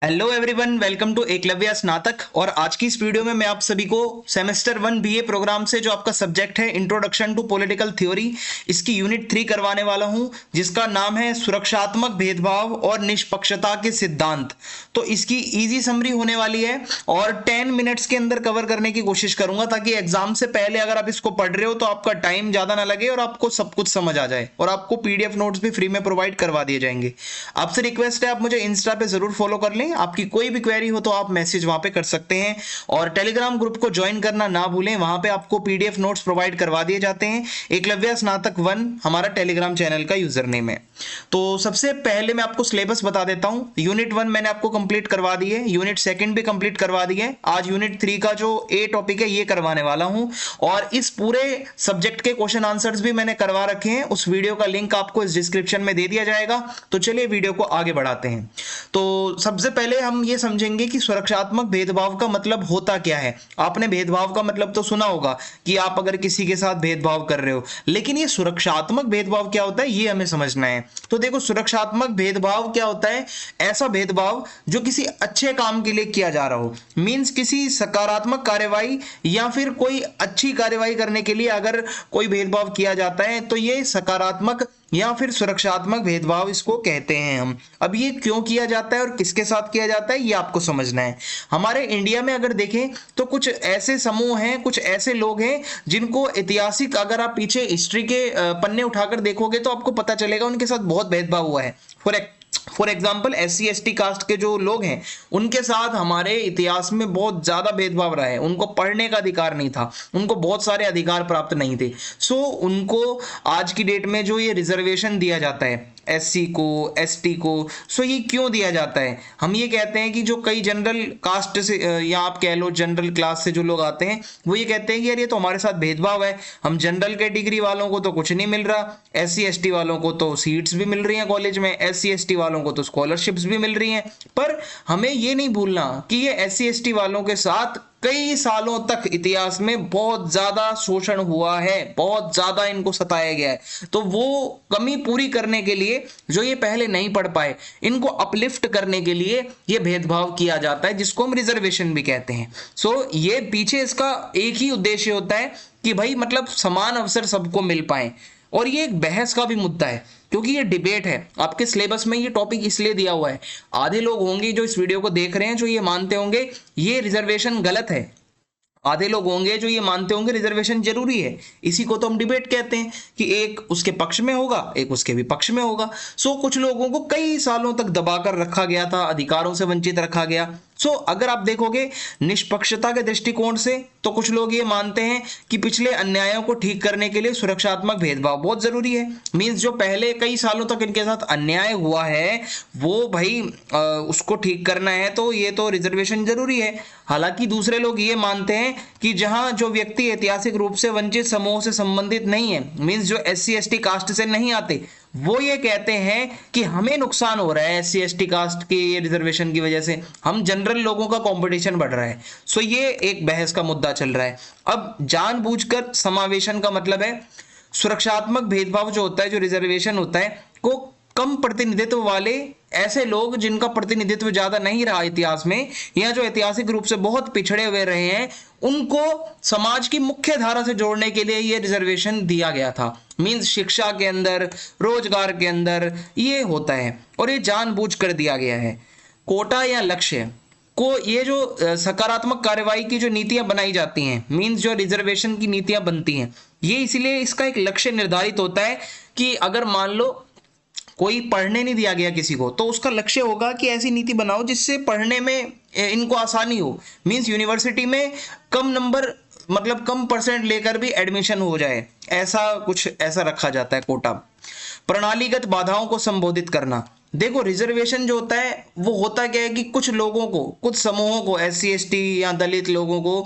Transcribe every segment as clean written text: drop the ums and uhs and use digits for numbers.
Hello everyone, welcome to Eklavya Snatak. और आज की इस वीडियो में मैं आप सभी को सेमेस्टर 1 बीए प्रोग्राम से जो आपका सब्जेक्ट है इंट्रोडक्शन टू पॉलिटिकल थ्योरी, इसकी यूनिट 3 करवाने वाला हूं, जिसका नाम है सुरक्षात्मक भेदभाव और निष्पक्षता के सिद्धांत। तो इसकी इजी समरी होने वाली है और 10 मिनट्स के अंदर कवर करने की कोशिश करूंगा, ताकि एग्जाम से पहले अगर आप इसको पढ़ रहे हो तो आपका टाइम ज्यादा ना लगे और आपको सब कुछ समझ आ जाए। और आपको पीडीएफ नोट्स भी फ्री में प्रोवाइड करवा दिए जाएंगे। आपसे रिक्वेस्ट है, आप मुझे इंस्टा पे जरूर फॉलो कर लें। आपकी कोई भी क्वेरी हो तो आप मैसेज वहां पे कर सकते हैं और टेलीग्राम ग्रुप को ज्वाइन करना ना भूलें। वहां पे आपको पीडीएफ नोट्स प्रोवाइड करवा दिए जाते हैं। एकलव्य स्नातक 1 हमारा टेलीग्राम चैनल का यूजर नेम है। तो सबसे पहले मैं आपको सिलेबस बता देता हूं। यूनिट 1 मैंने आपको कंप्लीट करवा दी है, यूनिट 2 भी कंप्लीट करवा दी है। आज यूनिट 3 का जो ए टॉपिक है ये करवाने वाला हूं और इस पूरे सब्जेक्ट के क्वेश्चन आंसर्स भी मैंने करवा रखे हैं। उस वीडियो का लिंक आपको इस डिस्क्रिप्शन में दे दिया जाएगा। तो चलिए वीडियो को आगे बढ़ाते हैं। तो सबसे पहले हम ये समझेंगे कि सुरक्षात्मक भेदभाव का मतलब होता क्या है। आपने भेदभाव का मतलब तो सुना होगा कि आप अगर किसी के साथ भेदभाव कर रहे हो, लेकिन ये सुरक्षात्मक भेदभाव क्या होता है ये हमें समझना है। तो देखो, सुरक्षात्मक भेदभाव क्या होता है? ऐसा भेदभाव जो किसी अच्छे काम के लिए किया जा रहा हो, मींस किसी सकारात्मक कार्यवाही या फिर कोई अच्छी कार्यवाही करने के लिए अगर कोई भेदभाव किया जाता है तो ये सकारात्मक या फिर सुरक्षात्मक भेदभाव इसको कहते हैं हम। अब ये क्यों किया जाता है और किसके साथ किया जाता है ये आपको समझना है। हमारे इंडिया में अगर देखें तो कुछ ऐसे समूह हैं, कुछ ऐसे लोग हैं जिनको ऐतिहासिक, अगर आप पीछे हिस्ट्री के पन्ने उठाकर देखोगे तो आपको पता चलेगा उनके साथ बहुत भेदभाव हुआ है। For example SC ST caste के जो लोग हैं उनके साथ हमारे इतिहास में बहुत ज्यादा भेदभाव रहा है। उनको पढ़ने का अधिकार नहीं था, उनको बहुत सारे अधिकार प्राप्त नहीं थे। सो उनको आज की डेट में जो ये रिजर्वेशन दिया जाता है SC को, ST को, सो ये क्यों दिया जाता है? हम ये कहते हैं कि जो कई जनरल कास्ट से या आप कह लो जनरल क्लास से जो लोग आते हैं वो ये कहते हैं कि यार ये तो हमारे साथ भेदभाव है। हम जनरल कैटेगरी वालों को तो कुछ नहीं मिल रहा, SC ST वालों को तो सीट्स भी मिल रही हैं कॉलेज में, SC ST वालों को तो स्कॉलरशिप्स भी मिल रही हैं। पर हमें ये नहीं भूलना कि ये SC ST वालों के साथ कई सालों तक इतिहास में बहुत ज्यादा शोषण हुआ है, बहुत ज्यादा इनको सताया गया है। तो वो कमी पूरी करने के लिए, जो ये पहले नहीं पढ़ पाए, इनको अपलिफ्ट करने के लिए ये भेदभाव किया जाता है, जिसको हम रिजर्वेशन भी कहते हैं। सो ये पीछे इसका एक ही उद्देश्य होता है कि भाई मतलब समान अवसर सबको मिल पाए। और ये एक बहस का भी मुद्दा है क्योंकि ये डिबेट है। आपके सिलेबस में ये टॉपिक इसलिए दिया हुआ है। आधे लोग होंगे जो इस वीडियो को देख रहे हैं जो ये मानते होंगे ये रिजर्वेशन गलत है, आधे लोग होंगे जो ये मानते होंगे रिजर्वेशन जरूरी है। इसी को तो हम डिबेट कहते हैं कि एक उसके पक्ष में होगा, एक उसके विपक्ष में होगा। सो कुछ लोगों को कई सालों तक दबाकर रखा गया था, अधिकारों से वंचित रखा गया। सो अगर आप देखोगे निष्पक्षता के दृष्टिकोण से तो कुछ लोग ये मानते हैं कि पिछले अन्यायों को ठीक करने के लिए सुरक्षात्मक भेदभाव बहुत जरूरी है। मींस जो पहले कई सालों तक इनके साथ अन्याय हुआ है वो भाई उसको ठीक करना है, तो ये तो रिजर्वेशन जरूरी है। हालांकि दूसरे लोग ये मानते हैं कि जहां जो व्यक्ति ऐतिहासिक रूप से वंचित समूह से संबंधित नहीं है, मींस जो SC ST कास्ट से नहीं आते, वो ये कहते हैं कि हमें नुकसान हो रहा है SC ST कास्ट के ये रिजर्वेशन की वजह से, हम जनरल लोगों का कंपटीशन बढ़ रहा है। सो ये एक बहस का मुद्दा चल रहा है। अब जानबूझकर समावेशन का मतलब है सुरक्षात्मक भेदभाव जो होता है, जो रिजर्वेशन होता है, को कम प्रतिनिधित्व वाले ऐसे लोग जिनका प्रतिनिधित्व ज्यादा नहीं रहा इतिहास में, या जो ऐतिहासिक रूप से बहुत पिछड़े हुए रहे हैं, उनको समाज की मुख्य धारा से जोड़ने के लिए ये रिजर्वेशन दिया गया था। मींस शिक्षा के अंदर, रोजगार के अंदर ये होता है और ये जानबूझकर दिया गया है। कोटा या लक्ष्य को, ये जो सकारात्मक कार्यवाही की जो नीतियां बनाई जाती हैं, मींस जो रिजर्वेशन की नीतियां बनती हैं, ये इसलिए इसका एक लक्ष्य निर्धारित होता है कि अगर मान लो कोई पढ़ने नहीं दिया गया किसी को, तो उसका लक्ष्य होगा कि ऐसी नीति बनाओ जिससे पढ़ने में इनको आसानी हो। मींस यूनिवर्सिटी में कम नंबर, मतलब कम परसेंट लेकर भी एडमिशन हो जाए, ऐसा कुछ ऐसा रखा जाता है कोटा। प्रणालीगत बाधाओं को संबोधित करना। देखो, रिजर्वेशन जो होता है वो होता क्या है कि कुछ लोगों को, कुछ समूहों को, SC ST या दलित लोगों को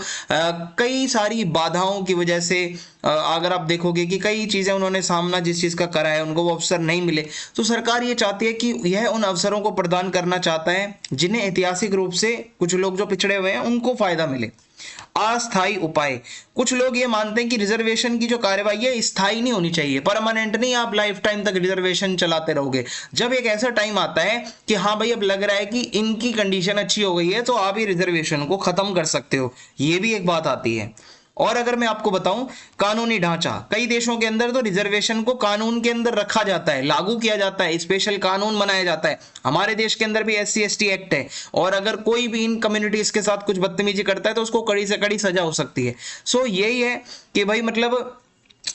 कई सारी बाधाओं की वजह से, अगर आप देखोगे कि कई चीजें उन्होंने सामना जिस चीज का करा है, उनको वो अवसर नहीं मिले, तो सरकार ये चाहती है कि यह उन अवसरों को प्रदान करना चाहता है जिन्हें ऐतिहासिक रूप से कुछ लोग जो पिछड़े हुए हैं उनको फायदा मिले। अस्थायी उपाय, कुछ लोग ये मानते हैं कि रिजर्वेशन की जो कार्यवाही है स्थायी नहीं होनी चाहिए, परमानेंट नहीं, आप लाइफ टाइम तक रिजर्वेशन चलाते रहोगे। जब एक ऐसा टाइम आता है कि हाँ भाई अब लग रहा है कि इनकी कंडीशन अच्छी हो गई है तो आप ये रिजर्वेशन को खत्म कर सकते हो, ये भी एक बात आती है। और अगर मैं आपको बताऊं कानूनी ढांचा, कई देशों के अंदर तो रिजर्वेशन को कानून के अंदर रखा जाता है, लागू किया जाता है, स्पेशल कानून बनाया जाता है। हमारे देश के अंदर भी SC/ST एक्ट है, और अगर कोई भी इन कम्युनिटीज के साथ कुछ बदतमीजी करता है तो उसको कड़ी से कड़ी सजा हो सकती है। सो यही है कि भाई मतलब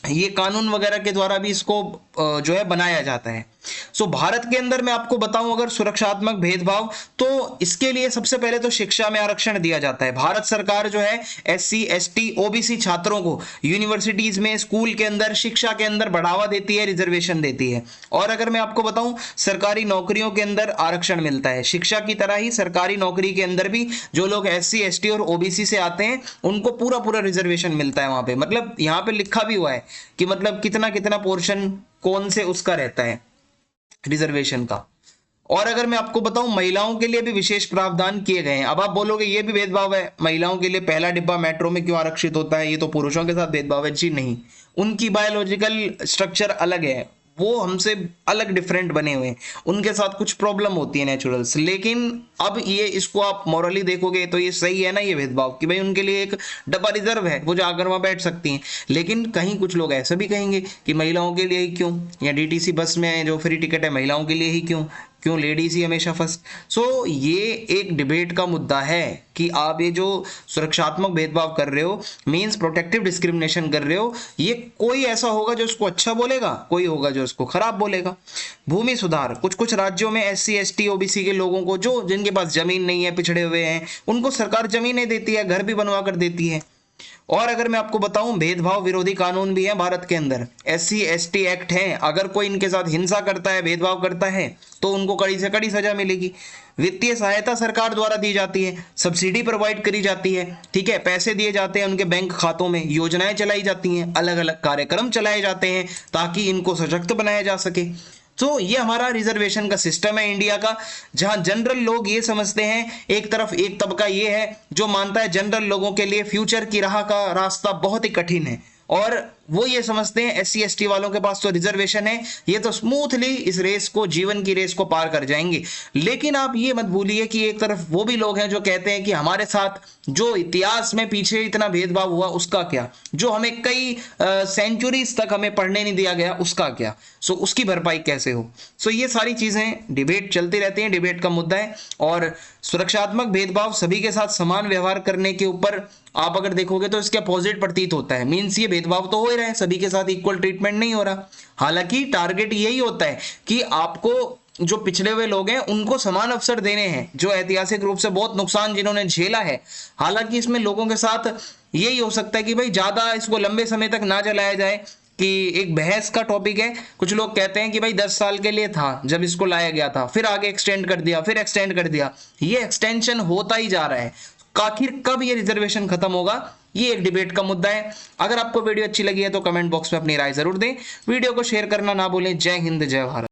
ये कानून वगैरह के द्वारा भी इसको जो है बनाया जाता है। सो भारत के अंदर मैं आपको बताऊं अगर सुरक्षात्मक भेदभाव, तो इसके लिए सबसे पहले तो शिक्षा में आरक्षण दिया जाता है। भारत सरकार जो है SC/ST OBC छात्रों को यूनिवर्सिटीज में, स्कूल के अंदर, शिक्षा के अंदर बढ़ावा देती है, रिजर्वेशन देती है। और अगर मैं आपको बताऊं सरकारी नौकरियों के अंदर आरक्षण मिलता है। शिक्षा की तरह ही सरकारी नौकरी के अंदर भी जो लोग SC/ST और OBC से आते हैं उनको पूरा पूरा रिजर्वेशन मिलता है वहां पे। मतलब यहाँ पे लिखा भी हुआ है कि मतलब कितना कितना पोर्शन कौन से उसका रहता है रिजर्वेशन का। और अगर मैं आपको बताऊं महिलाओं के लिए भी विशेष प्रावधान किए गए हैं। अब आप बोलोगे ये भी भेदभाव है, महिलाओं के लिए पहला डिब्बा मेट्रो में क्यों आरक्षित होता है, ये तो पुरुषों के साथ भेदभाव है। जी नहीं, उनकी बायोलॉजिकल स्ट्रक्चर अलग है, वो हमसे अलग डिफरेंट बने हुए हैं, उनके साथ कुछ प्रॉब्लम होती है नेचुरल्स। लेकिन अब ये इसको आप मॉरली देखोगे तो ये सही है ना ये भेदभाव, कि भाई उनके लिए एक डब्बा रिजर्व है, वो जाकर वहां बैठ सकती हैं। लेकिन कहीं कुछ लोग ऐसा भी कहेंगे कि महिलाओं के लिए ही क्यों, या DTC बस में जो फ्री टिकट है महिलाओं के लिए ही क्यों, क्यों लेडीज ही हमेशा फर्स्ट। सो ये एक डिबेट का मुद्दा है कि आप ये जो सुरक्षात्मक भेदभाव कर रहे हो, मींस प्रोटेक्टिव डिस्क्रिमिनेशन कर रहे हो, ये कोई ऐसा होगा जो इसको अच्छा बोलेगा, कोई होगा जो इसको खराब बोलेगा। भूमि सुधार, कुछ कुछ राज्यों में SC/ST OBC के लोगों को, जो जिनके पास जमीन नहीं है, पिछड़े हुए हैं, उनको सरकार जमीनें देती है, घर भी बनवा कर देती है। और अगर मैं आपको बताऊं भेदभाव विरोधी कानून भी है भारत के अंदर, SC/ST एक्ट है, अगर कोई इनके साथ हिंसा करता है, भेदभाव करता है तो उनको कड़ी से कड़ी सजा मिलेगी। वित्तीय सहायता सरकार द्वारा दी जाती है, सब्सिडी प्रोवाइड करी जाती है, ठीक है, पैसे दिए जाते हैं उनके बैंक खातों में, योजनाएं चलाई जाती हैं, अलग अलग कार्यक्रम चलाए जाते हैं ताकि इनको सशक्त बनाया जा सके। तो ये हमारा रिजर्वेशन का सिस्टम है इंडिया का, जहां जनरल लोग ये समझते हैं, एक तरफ एक तबका ये है जो मानता है जनरल लोगों के लिए फ्यूचर की राह का रास्ता बहुत ही कठिन है, और वो ये समझते हैं SC/ST वालों के पास तो रिजर्वेशन है, ये तो स्मूथली इस रेस को, जीवन की रेस को पार कर जाएंगे। लेकिन आप ये मत भूलिए कि एक तरफ वो भी लोग हैं जो कहते हैं कि हमारे साथ जो इतिहास में पीछे इतना भेदभाव हुआ उसका क्या, जो हमें कई सेंचुरीज तक हमें पढ़ने नहीं दिया गया उसका क्या, सो उसकी भरपाई कैसे हो। सो ये सारी चीजें डिबेट चलती रहती हैं, डिबेट का मुद्दा है। और सुरक्षात्मक भेदभाव सभी के साथ समान व्यवहार करने के ऊपर आप अगर देखोगे तो इसके अपोजिट प्रतीत होता है, मींस ये भेदभाव तो हो ही रहा है, सभी के साथ इक्वल ट्रीटमेंट नहीं हो रहा। हालांकि टारगेट यही होता है कि आपको जो पिछड़े हुए लोग हैं उनको समान अवसर देने हैं, जो ऐतिहासिक रूप से बहुत नुकसान जिन्होंने झेला है। हालांकि इसमें लोगों के साथ यही हो सकता है कि भाई ज्यादा इसको लंबे समय तक ना चलाया जाए, कि एक बहस का टॉपिक है। कुछ लोग कहते हैं कि भाई 10 साल के लिए था जब इसको लाया गया था, फिर आगे एक्सटेंड कर दिया, फिर एक्सटेंड कर दिया, ये एक्सटेंशन होता ही जा रहा है। आखिर कब ये रिजर्वेशन खत्म होगा, ये एक डिबेट का मुद्दा है। अगर आपको वीडियो अच्छी लगी है तो कमेंट बॉक्स में अपनी राय जरूर दें, वीडियो को शेयर करना ना भूलें। जय हिंद, जय भारत।